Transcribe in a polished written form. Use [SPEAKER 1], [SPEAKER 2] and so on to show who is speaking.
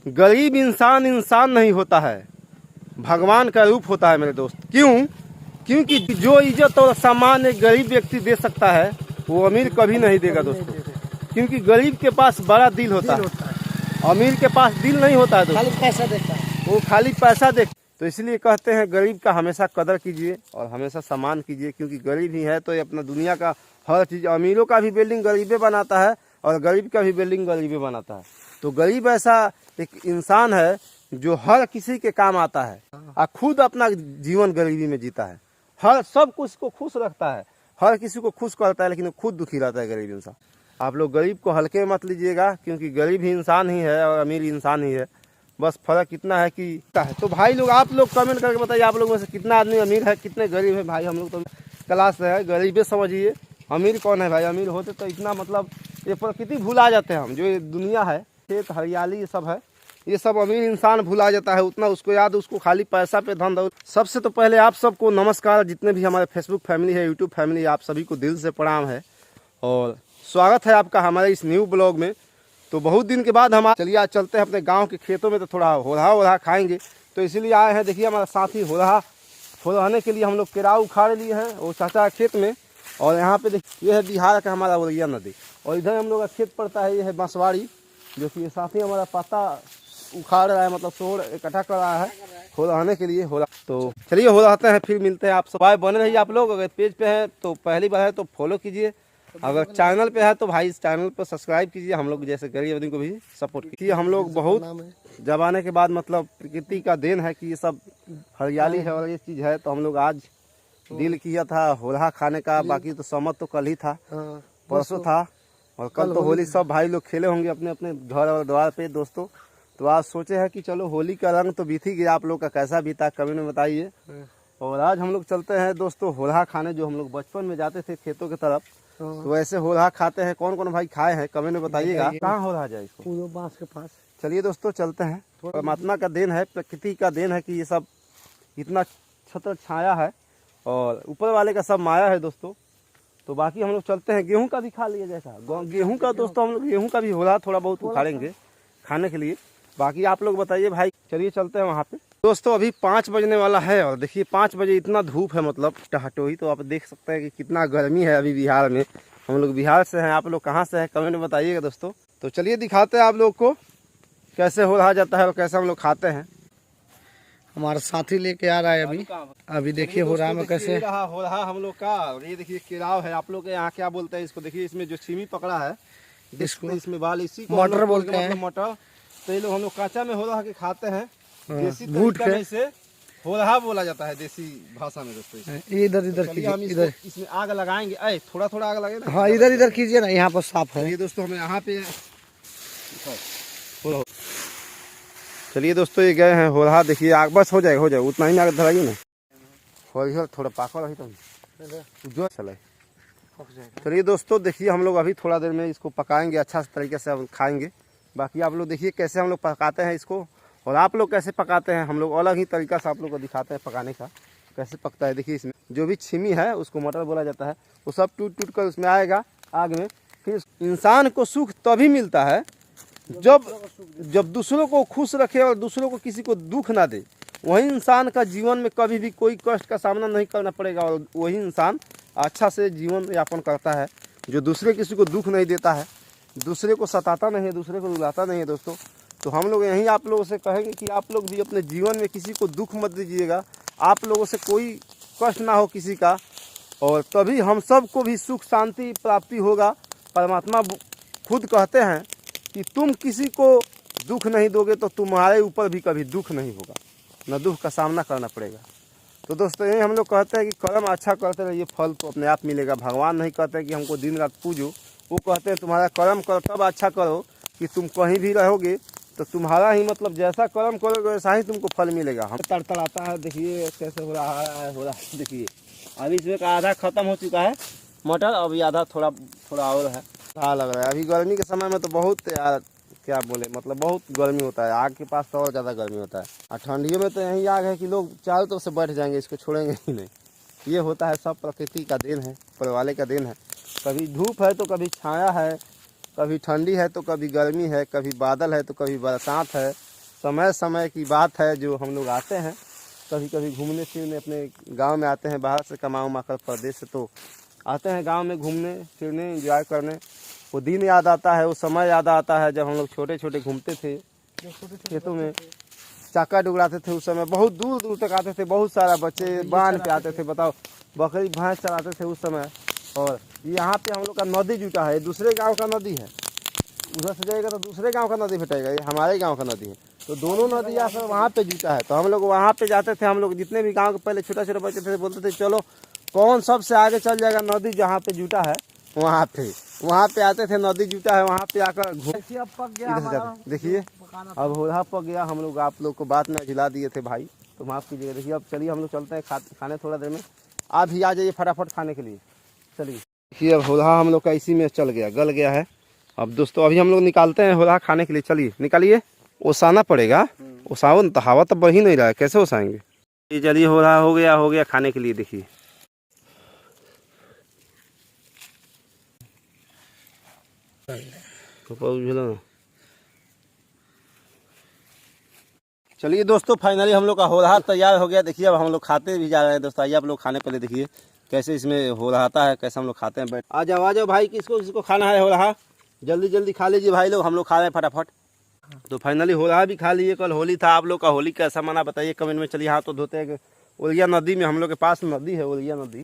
[SPEAKER 1] गरीब इंसान इंसान नहीं होता है, भगवान का रूप होता है मेरे दोस्त। क्यों? क्योंकि जो इज्जत और सम्मान एक गरीब व्यक्ति दे सकता है वो अमीर कभी नहीं देगा दोस्तों। क्योंकि गरीब के पास बड़ा दिल होता है, अमीर के पास दिल नहीं होता है दोस्तों,
[SPEAKER 2] खाली पैसा देता है,
[SPEAKER 1] वो खाली पैसा देख। तो इसलिए कहते हैं गरीब का हमेशा कदर कीजिए और हमेशा सम्मान कीजिए, क्योंकि गरीब ही है तो ये अपना दुनिया का हर चीज़, अमीरों का भी बिल्डिंग गरीबे बनाता है और गरीब का भी बिल्डिंग गरीबे बनाता है। तो गरीब ऐसा एक इंसान है जो हर किसी के काम आता है और खुद अपना जीवन गरीबी में जीता है, हर सब कुछ को खुश रखता है, हर किसी को खुश करता है, लेकिन वो खुद दुखी रहता है गरीब इंसान। आप लोग गरीब को हल्के मत लीजिएगा, क्योंकि गरीब ही इंसान ही है और अमीर इंसान ही है, बस फर्क इतना है कि तो भाई लोग आप लोग कमेंट करके बताइए आप लोग में से कितना आदमी अमीर है, कितने गरीब है। भाई हम लोग तो क्लास है, गरीबे समझिए, अमीर कौन है भाई। अमीर होते तो इतना मतलब ये प्रकृति भुला जाते हैं हम, जो ये दुनिया है, खेत हरियाली ये सब है, ये सब अमीर इंसान भुला जाता है, उतना उसको याद, उसको खाली पैसा पे धन दौलत। सबसे तो पहले आप सबको नमस्कार, जितने भी हमारे फेसबुक फैमिली है, यूट्यूब फैमिली, आप सभी को दिल से प्रणाम है और स्वागत है आपका हमारे इस न्यू ब्लॉग में। तो बहुत दिन के बाद हम चलिए आज चलते हैं अपने गांव के खेतों में, तो थोड़ा होरहा वोरहा खाएंगे, तो इसीलिए आए हैं। देखिए हमारा साथी होरहाने के लिए हम लोग केराव उखाड़ लिए हैं वो चाचा के खेत में। और यहाँ पे देखिए ये है बिहार का हमारा औरैया नदी, और इधर हम लोग का खेत पड़ता है, ये है बांसवाड़ी, जो कि ये साथी हमारा पत्ता उखाड़ रहा है, मतलब सोड़ इकट्ठा कर रहा है होरहाने के लिए होला। तो चलिए होरहाते हैं, फिर मिलते हैं। आप सब बने रहिए। आप लोग अगर पेज पे हैं तो पहली बार है तो फॉलो कीजिए, अगर चैनल पे है तो भाई इस चैनल पर सब्सक्राइब कीजिए, हम लोग जैसे गरीब आदमी को भी सपोर्ट कीजिए। हम लोग बहुत जमाने के बाद, मतलब प्रकृति का देन है कि ये सब हरियाली है और ये चीज़ है, तो हम लोग आज दिल किया था होरहा खाने का। बाकी तो समझ तो कल ही था, परसों था, और कल तो होली सब भाई लोग खेले होंगे अपने अपने घर और द्वार पे दोस्तों। तो आज सोचे हैं कि चलो होली का रंग तो बीत ही गया, आप लोग का कैसा बीता कमेंट में बताइए। और आज हम लोग चलते हैं दोस्तों होरहा खाने, जो हम लोग बचपन में जाते थे खेतों की तरफ, तो वैसे होरहा खाते हैं। कौन कौन भाई खाए हैं कमेंट में बताइएगा, कहाँ होरहा जाए इसको,
[SPEAKER 2] बांस के पास।
[SPEAKER 1] चलिए दोस्तों चलते हैं। परमात्मा का देन है, प्रकृति का देन है कि ये सब इतना छत्र छाया है और ऊपर वाले का सब माया है दोस्तों। तो बाकी हम लोग चलते हैं, गेहूं का भी खा लिया जैसा गेहूं का दोस्तों, हम लोग गेहूं का भी होरहा थोड़ा बहुत उखाड़ेंगे खाने के लिए। बाकी आप लोग बताइए भाई, चलिए चलते हैं वहाँ पे दोस्तों। अभी 5 बजने वाला है और देखिए 5 बजे इतना धूप है, मतलब टहटोही, तो आप देख सकते हैं कि कितना गर्मी है अभी बिहार में। हम लोग बिहार से हैं, आप लोग कहाँ से हैं कमेंट में बताइएगा दोस्तों। तो चलिए दिखाते हैं आप लोग को कैसे होरहा जाता है और कैसे हम लोग खाते हैं।
[SPEAKER 2] हमारा साथी लेके आ रहा है अभी देखिए होरहा में कैसे
[SPEAKER 1] रहा होरहा हम लोग का। और ये देखिए केराव है, आप लोग के यहाँ क्या बोलते हैं इसको, देखिए इसमें जो छिमी पकड़ा है
[SPEAKER 2] इसको
[SPEAKER 1] इसमें बाल, इसी को
[SPEAKER 2] मटर बोलते हैं,
[SPEAKER 1] मटर। तो ये लोग हम लोग कांचा में होरहा के खाते हैं, देसी
[SPEAKER 2] भूट
[SPEAKER 1] तरीका में इसे होरहा बोला जाता है देसी भाषा में दोस्तों।
[SPEAKER 2] इधर इधर कीजिए, इधर
[SPEAKER 1] इसमें आग लगाएंगे, थोड़ा थोड़ा आग लगे ना।
[SPEAKER 2] हाँ इधर इधर कीजिए ना, यहाँ पर साफ है।
[SPEAKER 1] ये दोस्तों हमें यहाँ पे चलिए दोस्तों ये गए हैं होरहा, देखिए आग बस हो जाए उतना ही आग धराइए ना, थोड़ा पाकड़ रही तो जो चले। चलिए दोस्तों देखिए हम लोग अभी थोड़ा देर में इसको पकाएंगे, अच्छा तरीके से हम खाएंगे। बाकी आप लोग देखिए कैसे हम लोग पकाते हैं इसको, और आप लोग कैसे पकाते हैं, हम लोग अलग ही तरीका से आप लोग को दिखाते हैं पकाने का कैसे पकता है। देखिए इसमें जो भी छिमी है उसको मटर बोला जाता है, वो सब टूट कर उसमें आएगा आग में। फिर इंसान को सुख तभी मिलता है जब दूसरों को खुश रखे और दूसरों को किसी को दुख ना दे। वही इंसान का जीवन में कभी भी कोई कष्ट का सामना नहीं करना पड़ेगा, और वही इंसान अच्छा से जीवन यापन करता है जो दूसरे किसी को दुख नहीं देता है, दूसरे को सताता नहीं है, दूसरे को रुलाता नहीं है दोस्तों। तो हम लोग यहीं आप लोगों से कहेंगे कि आप लोग भी अपने जीवन में किसी को दुख मत दीजिएगा, आप लोगों से कोई कष्ट ना हो किसी का, और तभी हम सब को भी सुख शांति प्राप्ति होगा। परमात्मा खुद कहते हैं कि तुम किसी को दुख नहीं दोगे तो तुम्हारे ऊपर भी कभी दुख नहीं होगा, न दुख का सामना करना पड़ेगा। तो दोस्तों यही हम लोग कहते हैं कि कर्म अच्छा करते रहिए, फल तो अपने आप मिलेगा। भगवान नहीं कहते हैं कि हमको दिन रात पूजो, वो कहते हैं तुम्हारा कर्म करो, तब अच्छा करो कि तुम कहीं भी रहोगे तो तुम्हारा ही मतलब जैसा कर्म करोगे वैसा ही तुमको फल मिलेगा। हम तड़तड़ाता है, देखिए कैसे हो रहा है देखिए अभी इसमें का आधा खत्म हो चुका है मटर, अभी आधा थोड़ा और है। अच्छा लग रहा है अभी गर्मी के समय में तो बहुत यार क्या बोले, मतलब बहुत गर्मी होता है, आग के पास तो और ज़्यादा गर्मी होता है। और ठंडियों में तो यही आग है कि लोग चारों तरफ से बैठ जाएंगे, इसको छोड़ेंगे ही नहीं। ये होता है सब प्रकृति का देन है, ऊपर वाले का देन है। कभी धूप है तो कभी छाया है, कभी ठंडी है तो कभी गर्मी है, कभी बादल है तो कभी बरसात है, समय समय की बात है जो हम लोग आते हैं कभी कभी घूमने फिरने, अपने गांव में आते हैं बाहर से कमा उमा कर परदेश से, तो आते हैं गांव में घूमने फिरने एंजॉय करने। वो दिन याद आता है, वो समय याद आता है जब हम लोग छोटे छोटे घूमते थे खेतों में, चाका डुगराते थे। उस समय बहुत दूर दूर तक आते थे, बहुत सारा बच्चे बांध के आते थे, बताओ बकरी भैंस चलाते थे उस समय। और यहाँ पे हम लोग का नदी जुटा है, दूसरे गांव का नदी है, उधर से जाएगा तो दूसरे गांव का नदी भेटेगा, ये हमारे गांव का नदी है। तो दोनों नदी आकर वहाँ पे जुटा है, तो हम लोग वहाँ पे जाते थे। हम लोग जितने भी गांव के पहले छोटा छोटा बच्चे थे बोलते थे चलो कौन सबसे आगे चल जाएगा नदी जहाँ पे जुटा है वहाँ पे आते थे, नदी जुटा है वहाँ पे आकर देखिए अब होधा पक गया। हम लोग आप लोग को बात में झिला दिए थे भाई, तो माफ़ कीजिएगा। देखिए अब चलिए हम लोग चलते हैं खाने थोड़ा देर में, आप भी आ जाइए फटाफट खाने के लिए। चलिए देखिए अब होधा हम लोग का इसी में चल गया, गल गया है। अब दोस्तों अभी हम लोग निकालते हैं होधा खाने के लिए, चलिए निकालिए। ओसाना पड़ेगा, ओसाओ तो हवा तो बह ही नहीं रहा है, कैसे ओसाएंगे। ये चलिए होधा हो गया खाने के लिए। देखिए चलिए दोस्तों फाइनली हम लोग का होधा तैयार हो गया। देखिए अब हम लोग खाते भी जा रहे हैं दोस्तों, आइए आप लोग खाने पहले देखिए कैसे इसमें हो रहा है, कैसे हम लोग खाते हैं। बैठ आ जाओ भाई, किसको खाना है हो रहा, जल्दी जल्दी खा लीजिए भाई लोग, हम लोग खा रहे हैं फटाफट। तो फाइनली हो रहा भी खा लीजिए। कल होली था, आप लोग का होली कैसा मना बताइए कमेंट में। चलिए हाथ तो धोते हैं। ओलिया नदी में, हम लोग के पास नदी है ओलिया नदी।